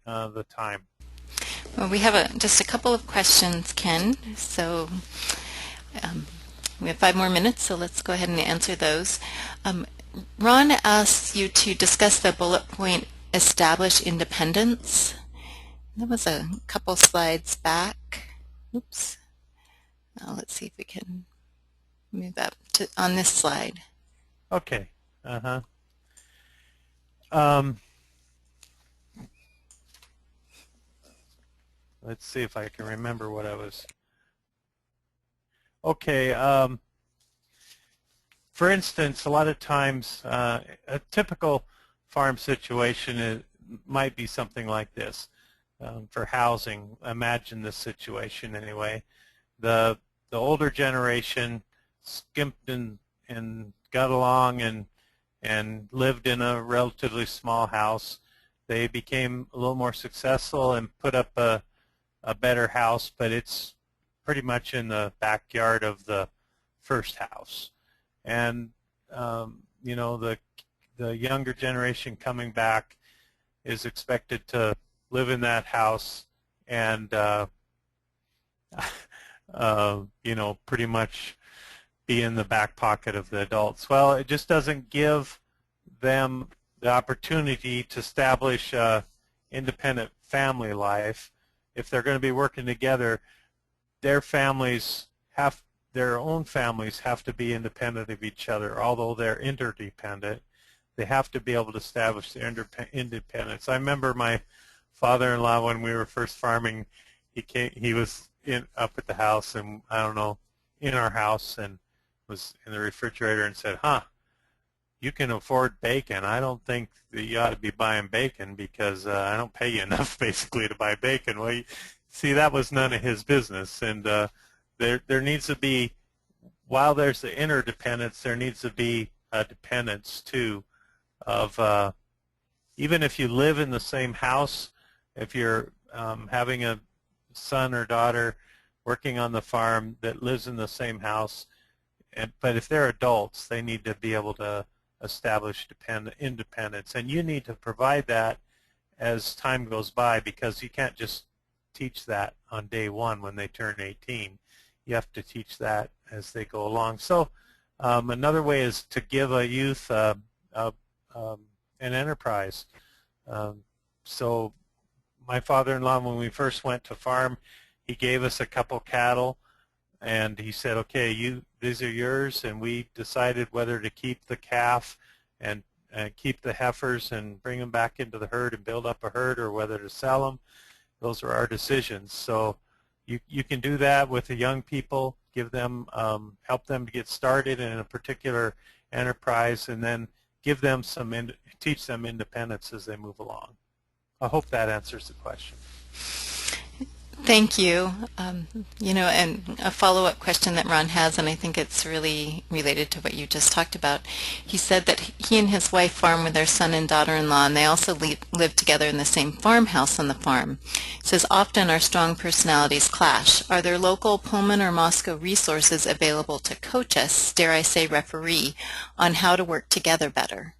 the time. Well, we have just a couple of questions, Ken. So um, we have 5 more minutes, so let's go ahead and answer those. Um, Ron asks you to discuss the bullet point, establish independence. That was a couple slides back. Oops. Let's see if we can move up to on this slide. Okay. Um, let's see if I can remember what I was. Okay. For instance, a lot of times a typical farm situation might be something like this. For housing, imagine this situation anyway. The older generation skimped and got along and lived in a relatively small house. They became a little more successful and put up a better house, but it's pretty much in the backyard of the first house. And you know, the younger generation coming back is expected to live in that house and you know, pretty much be in the back pocket of the adults. Well, it just doesn't give them the opportunity to establish independent family life. If they're going to be working together, their own families have to be independent of each other. Although they're interdependent, they have to be able to establish their independence. I remember my father-in-law, when we were first farming, he was up at the house, and I don't know, in our house, and was in the refrigerator and said, you can afford bacon. I don't think that you ought to be buying bacon because I don't pay you enough basically to buy bacon. Well, see, that was none of his business, and there needs to be, while there's the interdependence, there needs to be a dependence too of even if you live in the same house, if you're having a son or daughter working on the farm that lives in the same house, but if they're adults, they need to be able to establish independence. And you need to provide that as time goes by, because you can't just teach that on day one when they turn 18. You have to teach that as they go along. So another way is to give a youth an enterprise. So my father-in-law, when we first went to farm, he gave us a couple cattle, and he said, okay, these are yours, and we decided whether to keep the calf and keep the heifers and bring them back into the herd and build up a herd, or whether to sell them. Those are our decisions. So you can do that with the young people, give them, help them to get started in a particular enterprise, and then give them teach them independence as they move along. I hope that answers the question. Thank you. You know, and a follow-up question that Ron has, and I think it's really related to what you just talked about. He said that he and his wife farm with their son and daughter-in-law, and they also live together in the same farmhouse on the farm. He says often our strong personalities clash. Are there local Pullman or Moscow resources available to coach us, dare I say referee, on how to work together better?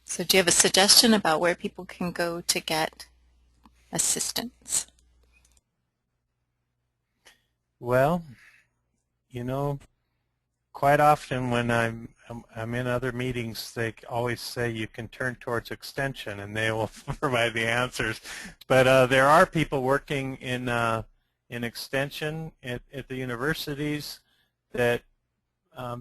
So do you have a suggestion about where people can go to get assistance? Well, you know, quite often when I'm in other meetings, they always say you can turn towards Extension and they will provide the answers. But there are people working in Extension at the universities that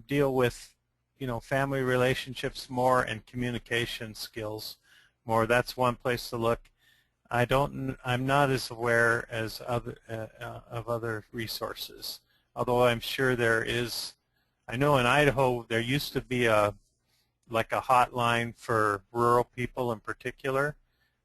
deal with, you know, family relationships more and communication skills more. That's one place to look. I'm not as aware as of other resources, although I'm sure there is. I know in Idaho there used to be like a hotline for rural people in particular,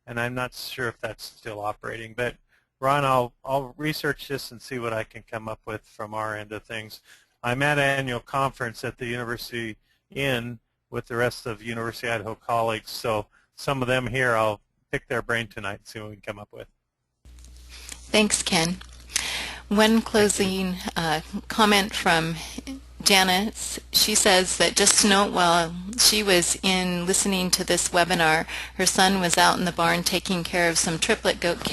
and I'm not sure if that's still operating. But Ron, I'll research this and see what I can come up with from our end of things. I'm at an annual conference at the University Inn with the rest of University of Idaho colleagues, so some of them here, I'll pick their brain tonight and see what we can come up with. Thanks, Ken. One closing comment from Janice, she says that just to note, while she was in listening to this webinar, her son was out in the barn taking care of some triplet goat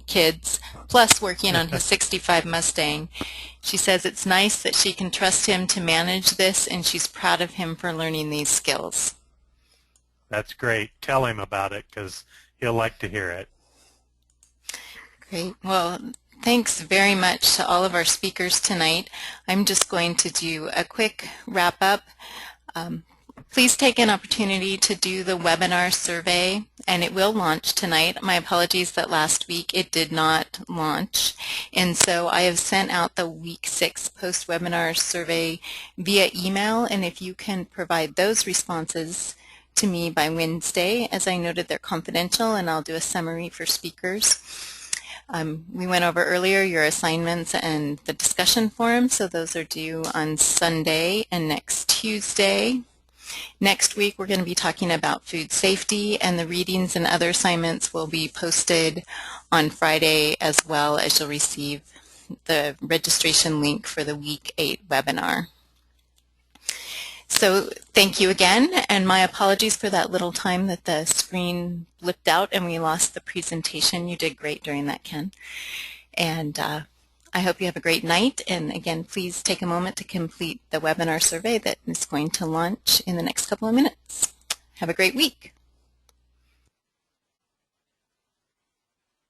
kids, plus working on his 65 Mustang. She says it's nice that she can trust him to manage this, and she's proud of him for learning these skills. That's great. Tell him about it because he'll like to hear it. Great. Well, thanks very much to all of our speakers tonight. I'm just going to do a quick wrap-up. Please take an opportunity to do the webinar survey, and it will launch tonight. My apologies that last week it did not launch, and so I have sent out the week 6 post-webinar survey via email, and if you can provide those responses to me by Wednesday, as I noted, they're confidential, and I'll do a summary for speakers. We went over earlier your assignments and the discussion forum, so those are due on Sunday and next Tuesday. Next week we're going to be talking about food safety, and the readings and other assignments will be posted on Friday, as well as you'll receive the registration link for the week 8 webinar. So thank you again, and my apologies for that little time that the screen blipped out and we lost the presentation. You did great during that, Ken. And I hope you have a great night, and again, please take a moment to complete the webinar survey that is going to launch in the next couple of minutes. Have a great week.